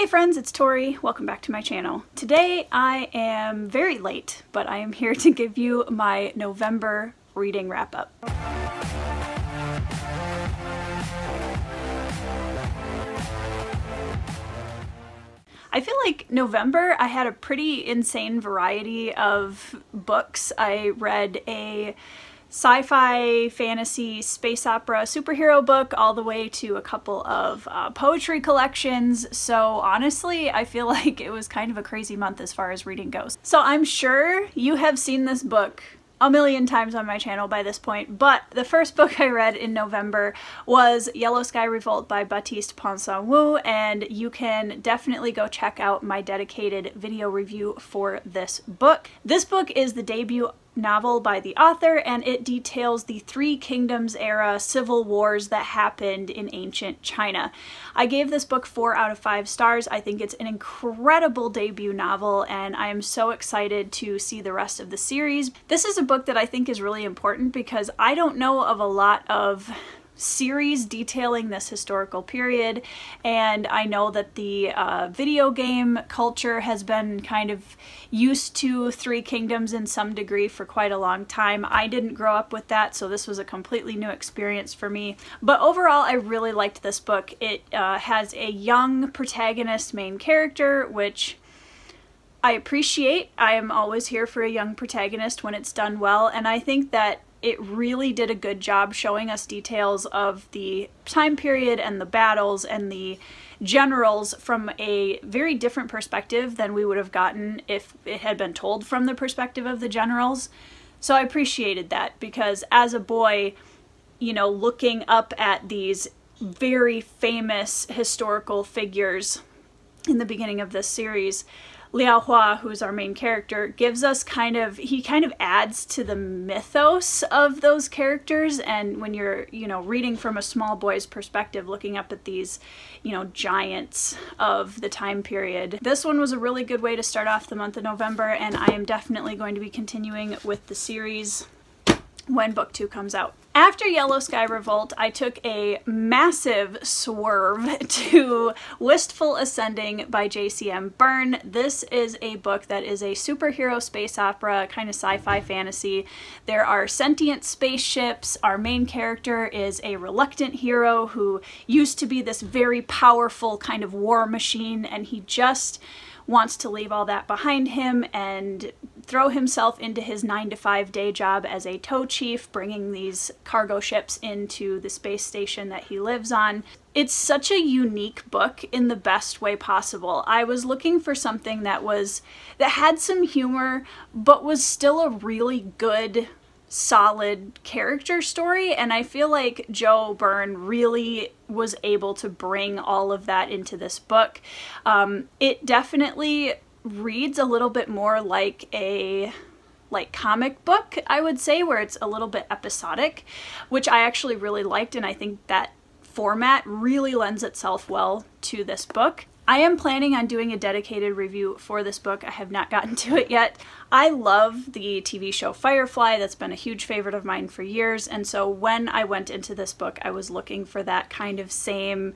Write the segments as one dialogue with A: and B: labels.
A: Hey friends, it's Tori. Welcome back to my channel. Today I am very late, but I am here to give you my November reading wrap-up. I feel like November I had a pretty insane variety of books. I read a sci-fi, fantasy, space opera, superhero book, all the way to a couple of poetry collections. So honestly, I feel like it was kind of a crazy month as far as reading goes. So I'm sure you have seen this book a million times on my channel by this point, but the first book I read in November was Yellow Sky Revolt by Baptiste Ponsonwu, and you can definitely go check out my dedicated video review for this book. This book is the debut novel by the author, and it details the Three Kingdoms era civil wars that happened in ancient China. I gave this book 4 out of 5 stars. I think it's an incredible debut novel, and I am so excited to see the rest of the series. This is a book that I think is really important because I don't know of a lot of series detailing this historical period, and I know that the video game culture has been kind of used to Three Kingdoms in some degree for quite a long time. I didn't grow up with that, so this was a completely new experience for me. But overall, I really liked this book. It has a young protagonist main character, which I appreciate. I am always here for a young protagonist when it's done well, and I think that it really did a good job showing us details of the time period and the battles and the generals from a very different perspective than we would have gotten if it had been told from the perspective of the generals. So I appreciated that because as a boy, you know, looking up at these very famous historical figures in the beginning of this series, Liao Hua, who's our main character, gives us he kind of adds to the mythos of those characters. And when you're, you know, reading from a small boy's perspective, looking up at these, you know, giants of the time period, this one was a really good way to start off the month of November, and I am definitely going to be continuing with the series when book 2 comes out. After Yellow Sky Revolt, I took a massive swerve to Wistful Ascending by JCM Byrne. This is a book that is a superhero space opera, kind of sci-fi fantasy. There are sentient spaceships. Our main character is a reluctant hero who used to be this very powerful kind of war machine, and he just wants to leave all that behind him and throw himself into his 9-to-5 day job as a tow chief, bringing these cargo ships into the space station that he lives on. It's such a unique book in the best way possible. I was looking for something that had some humor, but was still a really good, solid character story, and I feel like Joe Byrne really was able to bring all of that into this book. It definitely reads a little bit more like a comic book, I would say, where it's a little bit episodic, which I actually really liked, and I think that format really lends itself well to this book. I am planning on doing a dedicated review for this book. I have not gotten to it yet. I love the TV show Firefly. That's been a huge favorite of mine for years, and so when I went into this book, I was looking for that kind of same,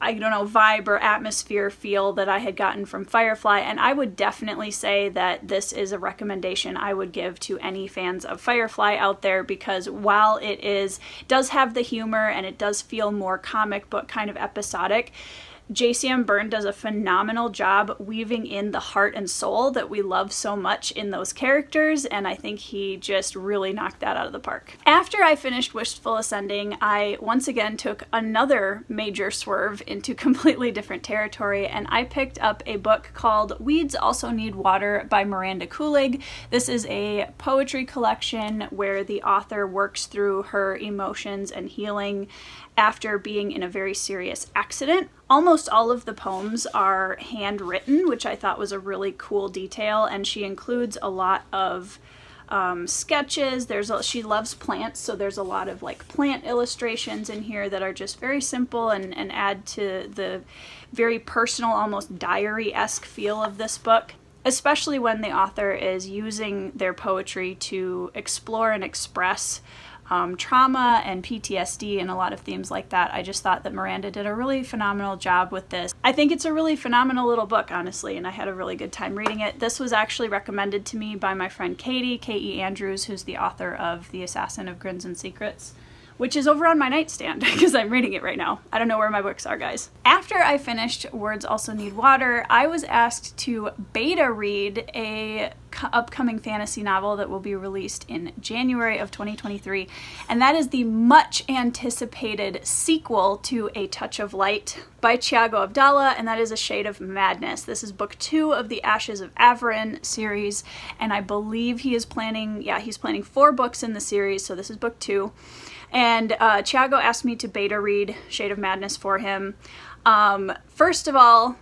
A: I don't know, vibe or atmosphere feel that I had gotten from Firefly, and I would definitely say that this is a recommendation I would give to any fans of Firefly out there, because while it does have the humor and it does feel more comic book kind of episodic, JCM Byrne does a phenomenal job weaving in the heart and soul that we love so much in those characters, and I think he just really knocked that out of the park. After I finished Wistful Ascending, I once again took another major swerve into completely different territory, and I picked up a book called Weeds Also Need Water by Miranda Kulig. This is a poetry collection where the author works through her emotions and healing after being in a very serious accident. Almost all of the poems are handwritten, which I thought was a really cool detail, and she includes a lot of sketches. She loves plants, so there's a lot of like plant illustrations in here that are just very simple and add to the very personal, almost diary-esque feel of this book, especially when the author is using their poetry to explore and express trauma and PTSD and a lot of themes like that. I just thought that Miranda did a really phenomenal job with this. I think it's a really phenomenal little book, honestly, and I had a really good time reading it. This was actually recommended to me by my friend Katie, K.E. Andrews, who's the author of The Assassin of Grins and Secrets, which is over on my nightstand because I'm reading it right now. I don't know where my books are, guys. After I finished Words Also Need Water, I was asked to beta read a upcoming fantasy novel that will be released in January of 2023, and that is the much anticipated sequel to A Touch of Light by Thiago Abdallah, and that is A Shade of Madness. This is book 2 of the Ashes of Averin series, and I believe he is planning, he's planning 4 books in the series, so this is book 2. And Thiago asked me to beta read Shade of Madness for him. First of all,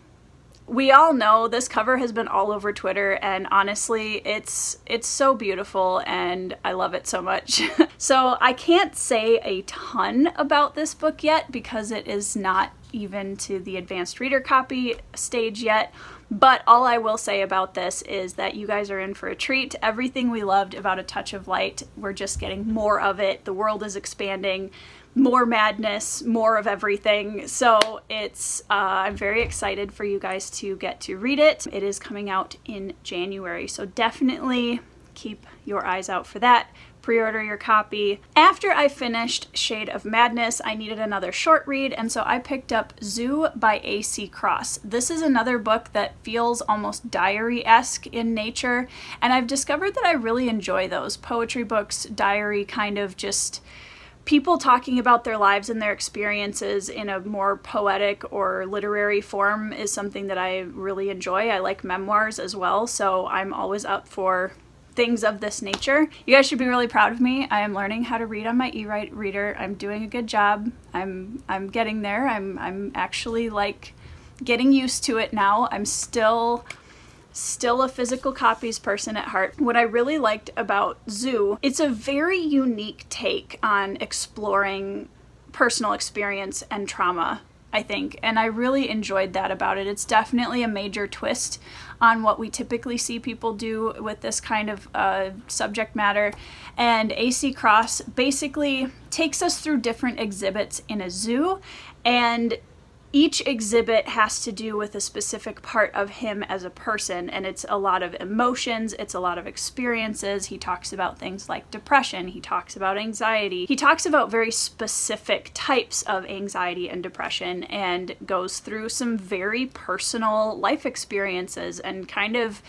A: we all know this cover has been all over Twitter, and honestly, it's so beautiful and I love it so much. So I can't say a ton about this book yet because it is not even to the advanced reader copy stage yet. But all I will say about this is that you guys are in for a treat. Everything we loved about A Touch of Light, we're just getting more of it. The world is expanding, more madness, more of everything. So it's, I'm very excited for you guys to get to read it. It is coming out in January, so definitely keep your eyes out for that. Pre-order your copy. After I finished Shade of Madness, I needed another short read, and so I picked up Zoo by A.C. Cross. This is another book that feels almost diary-esque in nature, and I've discovered that I really enjoy those. Poetry books, diary, kind of just people talking about their lives and their experiences in a more poetic or literary form is something that I really enjoy. I like memoirs as well, so I'm always up for things of this nature. You guys should be really proud of me. I am learning how to read on my eWrite reader. I'm doing a good job. I'm getting there. I'm actually like getting used to it now. I'm still a physical copies person at heart. What I really liked about Zoo, it's a very unique take on exploring personal experience and trauma, I think, and I really enjoyed that about it. It's definitely a major twist on what we typically see people do with this kind of subject matter, and A.C. Cross basically takes us through different exhibits in a zoo, and each exhibit has to do with a specific part of him as a person, and it's a lot of emotions, it's a lot of experiences. He talks about things like depression, he talks about anxiety, he talks about very specific types of anxiety and depression, and goes through some very personal life experiences and kind of,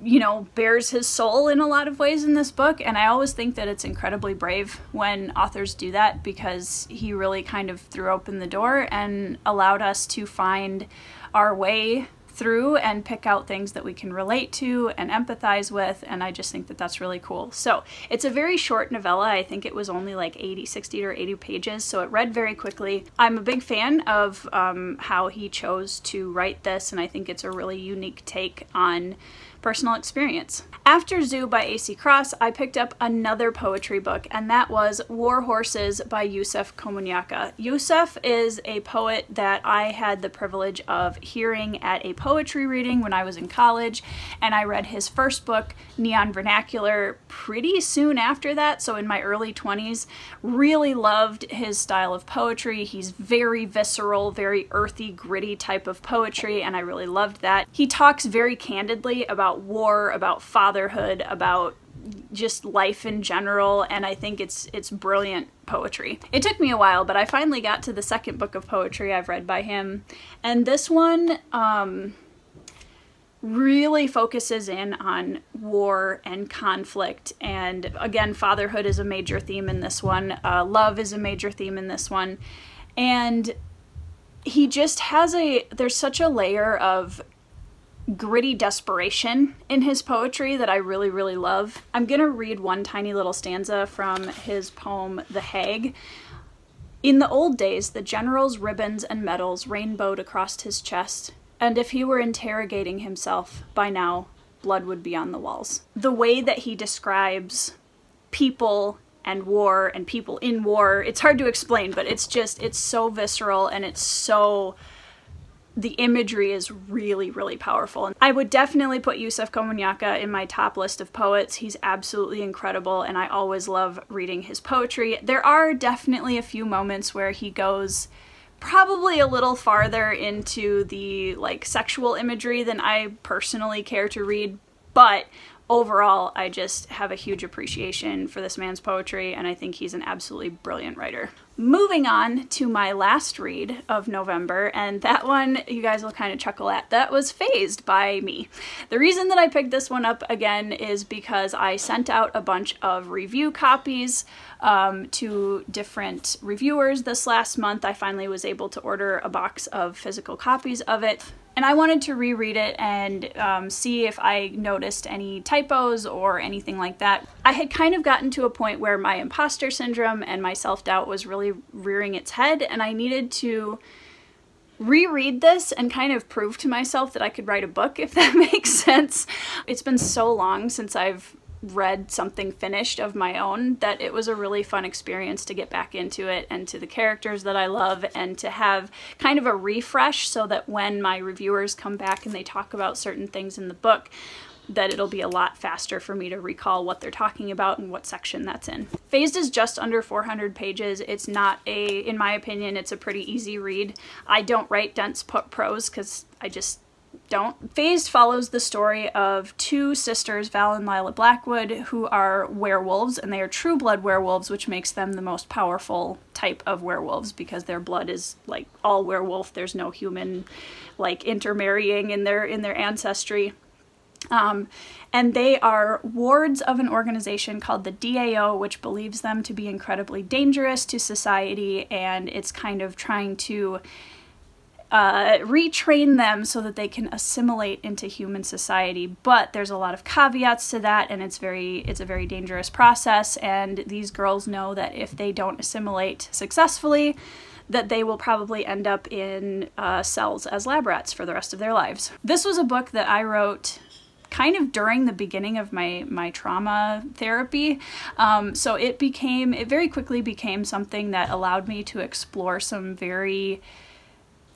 A: you know, bears his soul in a lot of ways in this book. And I always think that it's incredibly brave when authors do that, because he really kind of threw open the door and allowed us to find our way through and pick out things that we can relate to and empathize with, and I just think that that's really cool. So it's a very short novella. I think it was only like 60 or 80 pages, so it read very quickly. I'm a big fan of how he chose to write this, and I think it's a really unique take on personal experience. After Zoo by A.C. Cross, I picked up another poetry book, and that was War Horses by Yusef Komunyakaa. Yusef is a poet that I had the privilege of hearing at a poetry reading when I was in college, and I read his first book, Neon Vernacular, pretty soon after that, so in my early 20s. Really loved his style of poetry. He's very visceral, very earthy, gritty type of poetry, and I really loved that. He talks very candidly about war, about fatherhood, about just life in general, and I think it's brilliant poetry. It took me a while, but I finally got to the second book of poetry I've read by him, and this one really focuses in on war and conflict, and again, fatherhood is a major theme in this one, love is a major theme in this one, and he just has there's such a layer of gritty desperation in his poetry that I really, really love. I'm gonna read one tiny little stanza from his poem, The Hag. In the old days, the general's ribbons and medals rainbowed across his chest, and if he were interrogating himself, by now, blood would be on the walls. The way that he describes people and war and people in war, it's hard to explain, but it's so visceral and it's so the imagery is really, really powerful. I would definitely put Yusef Komunyakaa in my top list of poets. He's absolutely incredible, and I always love reading his poetry. There are definitely a few moments where he goes probably a little farther into the like sexual imagery than I personally care to read, but overall I just have a huge appreciation for this man's poetry, and I think he's an absolutely brilliant writer. Moving on to my last read of November, and that one you guys will kind of chuckle at. That was Phased by me. The reason that I picked this one up again is because I sent out a bunch of review copies to different reviewers this last month. I finally was able to order a box of physical copies of it, and I wanted to reread it and see if I noticed any typos or anything like that. I had kind of gotten to a point where my imposter syndrome and my self-doubt was really rearing its head, and I needed to reread this and kind of prove to myself that I could write a book, if that makes sense. It's been so long since I've read something finished of my own that it was a really fun experience to get back into it and to the characters that I love, and to have kind of a refresh so that when my reviewers come back and they talk about certain things in the book, that it'll be a lot faster for me to recall what they're talking about and what section that's in. Phased is just under 400 pages. It's not in my opinion, it's a pretty easy read. I don't write dense prose because I just don't. Phased follows the story of two sisters, Val and Lila Blackwood, who are werewolves, and they are true blood werewolves, which makes them the most powerful type of werewolves because their blood is like all werewolf. There's no human like intermarrying in their ancestry. And they are wards of an organization called the DAO, which believes them to be incredibly dangerous to society, and it's kind of trying to retrain them so that they can assimilate into human society. But there's a lot of caveats to that, and it's a very dangerous process, and these girls know that if they don't assimilate successfully, that they will probably end up in cells as lab rats for the rest of their lives. This was a book that I wrote kind of during the beginning of my trauma therapy. So it very quickly became something that allowed me to explore some very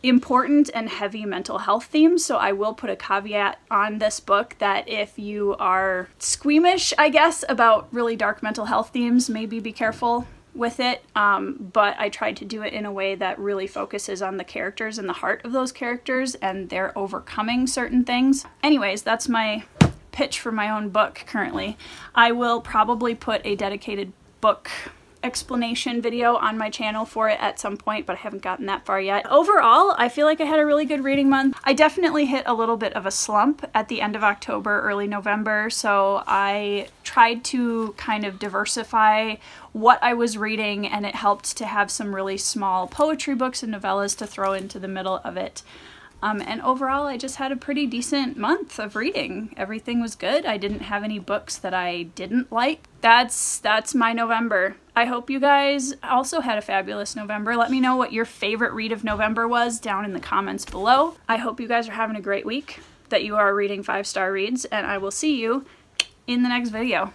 A: important and heavy mental health themes. So I will put a caveat on this book that if you are squeamish, I guess, about really dark mental health themes, maybe be careful with it. But I tried to do it in a way that really focuses on the characters and the heart of those characters and their overcoming certain things. Anyways, that's my pitch for my own book currently. I will probably put a dedicated book explanation video on my channel for it at some point, but I haven't gotten that far yet. Overall, I feel like I had a really good reading month. I definitely hit a little bit of a slump at the end of October, early November, so I tried to kind of diversify what I was reading, and it helped to have some really small poetry books and novellas to throw into the middle of it. And overall, I just had a pretty decent month of reading. Everything was good. I didn't have any books that I didn't like. That's my November. I hope you guys also had a fabulous November. Let me know what your favorite read of November was down in the comments below. I hope you guys are having a great week, that you are reading 5-star reads, and I will see you in the next video.